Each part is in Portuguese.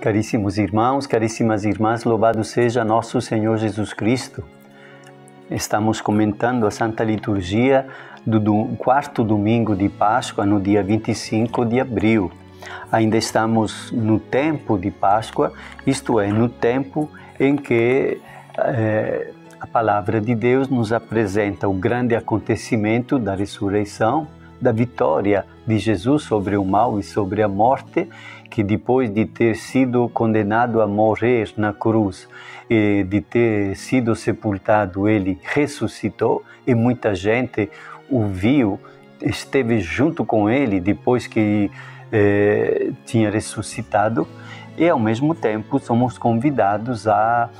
Caríssimos irmãos, caríssimas irmãs, louvado seja nosso Senhor Jesus Cristo. Estamos comentando a Santa Liturgia do quarto domingo de Páscoa, no dia 25 de abril. Ainda estamos no tempo de Páscoa, isto é, no tempo em que a Palavra de Deus nos apresenta o grande acontecimento da ressurreição, da vitória de Jesus sobre o mal e sobre a morte, que depois de ter sido condenado a morrer na cruz e de ter sido sepultado, ele ressuscitou e muita gente o viu, esteve junto com ele depois que tinha ressuscitado, e ao mesmo tempo somos convidados a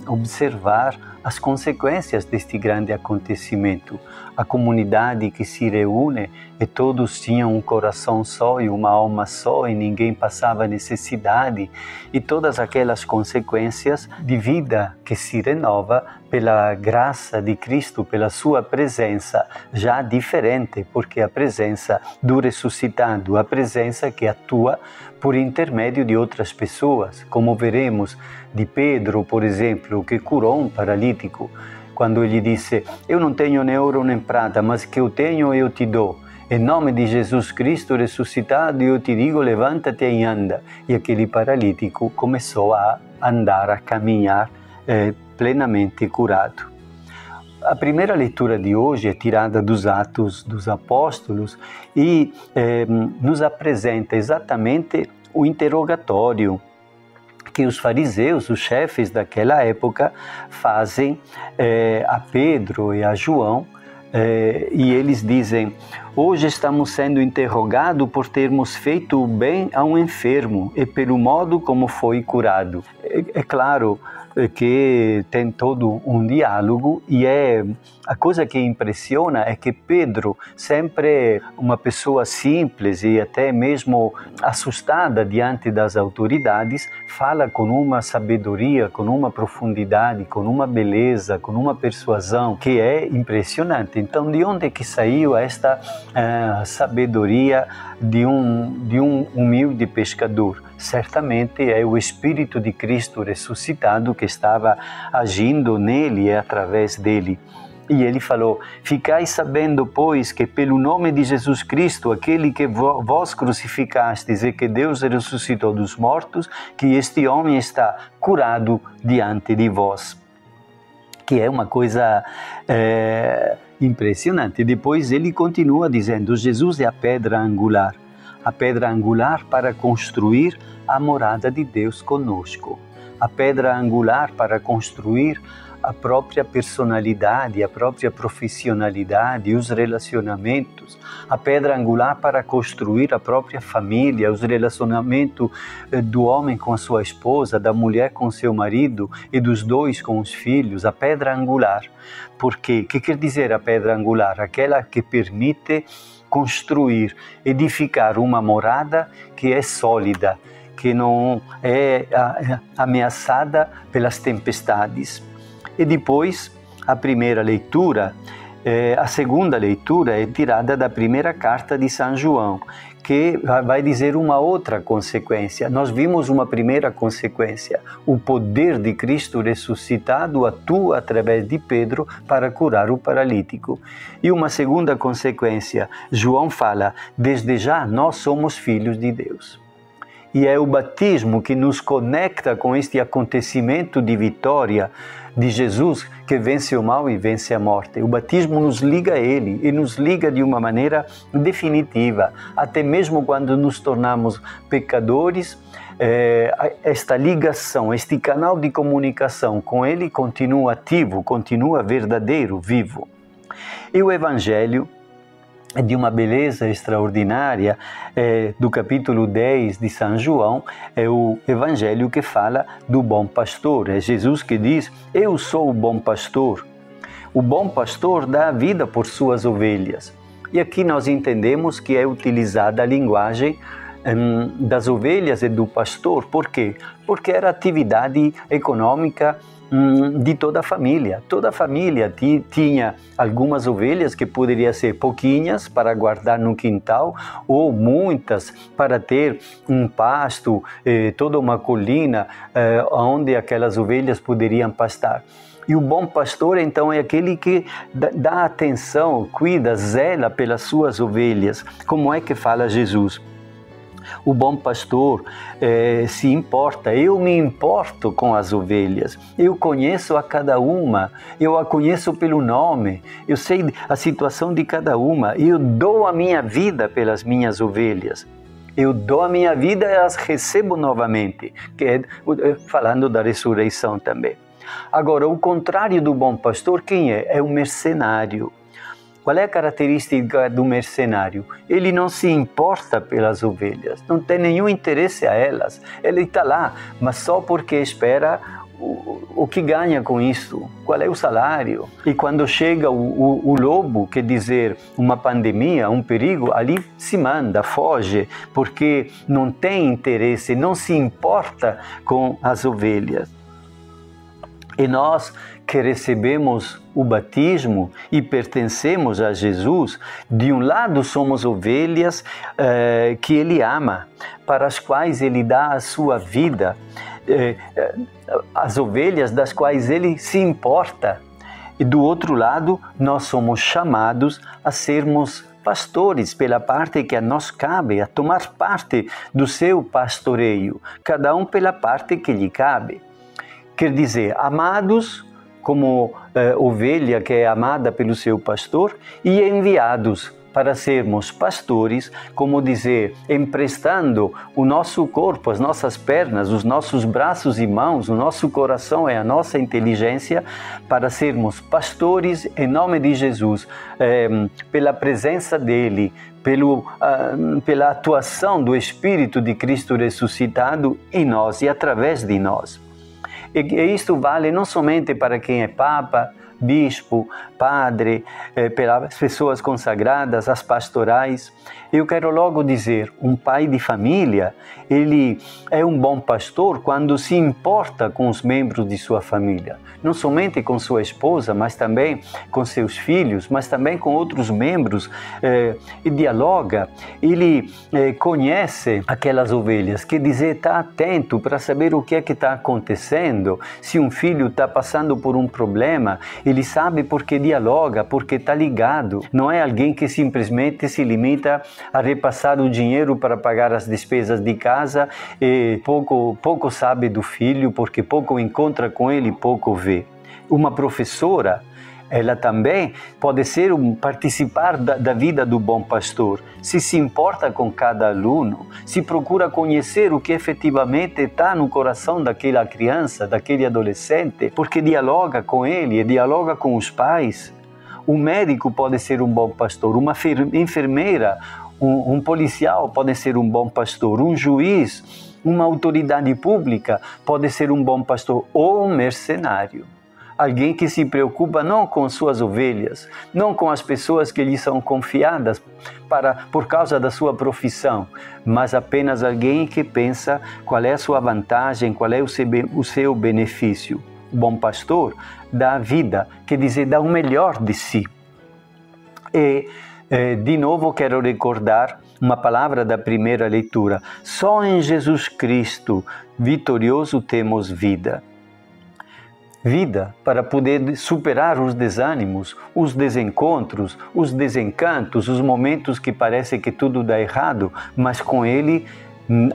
observar as consequências deste grande acontecimento. A comunidade que se reúne e todos tinham um coração só e uma alma só e ninguém passava necessidade, e todas aquelas consequências de vida que se renova pela graça de Cristo, pela sua presença já diferente, porque a presença do ressuscitado, a presença que atua por intermédio de outras pessoas, como veremos de Pedro, por exemplo, que curou um paralítico, quando ele disse: eu não tenho nem ouro nem prata, mas que eu tenho eu te dou. Em nome de Jesus Cristo ressuscitado, eu te digo, levanta-te e anda. E aquele paralítico começou a andar, a caminhar plenamente curado. A primeira leitura de hoje é tirada dos Atos dos Apóstolos e nos apresenta exatamente o interrogatório que os fariseus, os chefes daquela época, fazem a Pedro e a João, e eles dizem: hoje estamos sendo interrogados por termos feito o bem a um enfermo e pelo modo como foi curado. É claro que tem todo um diálogo, e a coisa que impressiona é que Pedro, sempre uma pessoa simples e até mesmo assustada diante das autoridades, fala com uma sabedoria, com uma profundidade, com uma beleza, com uma persuasão que é impressionante. Então, de onde é que saiu esta sabedoria de um humilde pescador? Certamente é o Espírito de Cristo ressuscitado que estava agindo nele e através dele. E ele falou: ficai sabendo, pois, que pelo nome de Jesus Cristo, aquele que vós crucificastes e que Deus ressuscitou dos mortos, que este homem está curado diante de vós. Que é uma coisa impressionante. Depois ele continua dizendo: Jesus é a pedra angular para construir a morada de Deus conosco, a pedra angular para construir a própria personalidade, a própria profissionalidade, os relacionamentos, a pedra angular para construir a própria família, os relacionamentos do homem com a sua esposa, da mulher com seu marido e dos dois com os filhos, a pedra angular. Por quê? O que quer dizer a pedra angular? Aquela que permite construir, edificar uma morada que é sólida, que não é ameaçada pelas tempestades. E depois, a primeira leitura, a segunda leitura é tirada da primeira carta de São João, que vai dizer uma outra consequência. Nós vimos uma primeira consequência: o poder de Cristo ressuscitado atua através de Pedro para curar o paralítico. E uma segunda consequência, João fala: desde já nós somos filhos de Deus. E é o batismo que nos conecta com este acontecimento de vitória de Jesus, que vence o mal e vence a morte. O batismo nos liga a Ele, e nos liga de uma maneira definitiva. Até mesmo quando nos tornamos pecadores, esta ligação, este canal de comunicação com Ele continua ativo, continua verdadeiro, vivo. E o Evangelho é de uma beleza extraordinária, do capítulo 10 de São João, é o Evangelho que fala do bom pastor. É Jesus que diz: eu sou o bom pastor. O bom pastor dá a vida por suas ovelhas. E aqui nós entendemos que é utilizada a linguagem das ovelhas e do pastor. Por quê? Porque era atividade econômica de toda a família. Toda a família tinha algumas ovelhas que poderiam ser pouquinhas para guardar no quintal, ou muitas para ter um pasto, toda uma colina onde aquelas ovelhas poderiam pastar. E o bom pastor, então, é aquele que dá atenção, cuida, zela pelas suas ovelhas. Como é que fala Jesus? O bom pastor se importa. Eu me importo com as ovelhas. Eu conheço a cada uma. Eu a conheço pelo nome. Eu sei a situação de cada uma. Eu dou a minha vida pelas minhas ovelhas. Eu dou a minha vida e as recebo novamente. Que é falando da ressurreição também. Agora, o contrário do bom pastor, quem é? É o mercenário. Qual é a característica do mercenário? Ele não se importa pelas ovelhas, não tem nenhum interesse a elas. Ele está lá, mas só porque espera o que ganha com isso, qual é o salário. E quando chega o lobo, quer dizer, uma pandemia, um perigo, ali se manda, foge, porque não tem interesse, não se importa com as ovelhas. E nós que recebemos o batismo e pertencemos a Jesus, de um lado somos ovelhas que Ele ama, para as quais Ele dá a sua vida, as ovelhas das quais Ele se importa. E do outro lado, nós somos chamados a sermos pastores, pela parte que a nós cabe, a tomar parte do seu pastoreio, cada um pela parte que lhe cabe. Quer dizer, amados como ovelha que é amada pelo seu pastor, e enviados para sermos pastores, como dizer, emprestando o nosso corpo, as nossas pernas, os nossos braços e mãos, o nosso coração e a nossa inteligência, para sermos pastores em nome de Jesus, pela presença dele, pela atuação do Espírito de Cristo ressuscitado em nós e através de nós. E isto vale não somente para quem é Papa, Bispo, Padre, pelas pessoas consagradas, as pastorais. Eu quero logo dizer, um pai de família, ele é um bom pastor quando se importa com os membros de sua família. Não somente com sua esposa, mas também com seus filhos, mas também com outros membros. E dialoga, ele conhece aquelas ovelhas, quer dizer, está atento para saber o que é que está acontecendo. Se um filho está passando por um problema, ele sabe porque dialoga, porque está ligado. Não é alguém que simplesmente se limita a repassar o dinheiro para pagar as despesas de casa e pouco sabe do filho, porque pouco encontra com ele, pouco vê. Uma professora, ela também pode ser participar da vida do bom pastor, se importa com cada aluno, se procura conhecer o que efetivamente está no coração daquela criança, daquele adolescente, porque dialoga com ele, dialoga com os pais. O médico pode ser um bom pastor, uma enfermeira, um policial pode ser um bom pastor, um juiz, uma autoridade pública pode ser um bom pastor, ou um mercenário. Alguém que se preocupa não com suas ovelhas, não com as pessoas que lhe são confiadas por causa da sua profissão, mas apenas alguém que pensa qual é a sua vantagem, qual é o seu benefício. O bom pastor dá a vida, quer dizer, dá o melhor de si. E, de novo, quero recordar uma palavra da primeira leitura. Só em Jesus Cristo, vitorioso, temos vida. Vida para poder superar os desânimos, os desencontros, os desencantos, os momentos que parece que tudo dá errado, mas com Ele,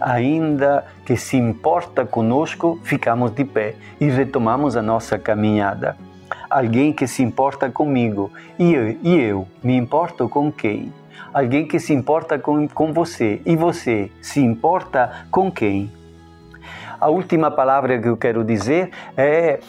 ainda que se importa conosco, ficamos de pé e retomamos a nossa caminhada. Alguém que se importa comigo, e eu me importo com quem? Alguém que se importa com você, e você se importa com quem? A última palavra que eu quero dizer é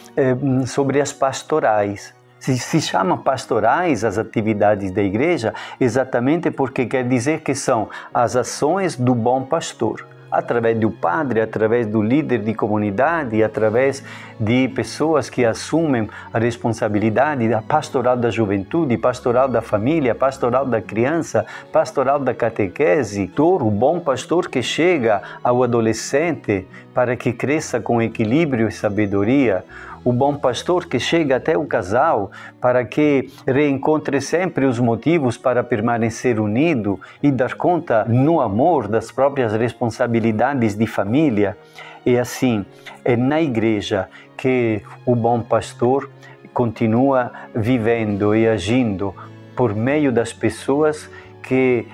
sobre as pastorais. Se chama pastorais as atividades da igreja exatamente porque quer dizer que são as ações do bom pastor, através do padre, através do líder de comunidade, através de pessoas que assumem a responsabilidade da pastoral da juventude, pastoral da família, pastoral da criança, pastoral da catequese. O bom pastor que chega ao adolescente para que cresça com equilíbrio e sabedoria, o bom pastor que chega até o casal para que reencontre sempre os motivos para permanecer unido e dar conta no amor das próprias responsabilidades de família. E assim, é na igreja que o bom pastor continua vivendo e agindo por meio das pessoas que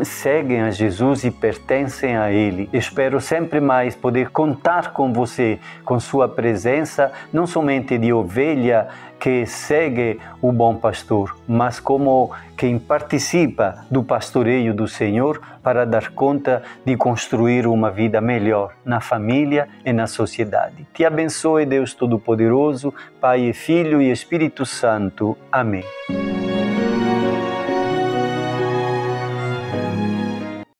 seguem a Jesus e pertencem a Ele. Espero sempre mais poder contar com você, com sua presença, não somente de ovelha que segue o bom pastor, mas como quem participa do pastoreio do Senhor para dar conta de construir uma vida melhor na família e na sociedade. Te abençoe, Deus Todo-Poderoso, Pai e Filho e Espírito Santo. Amém.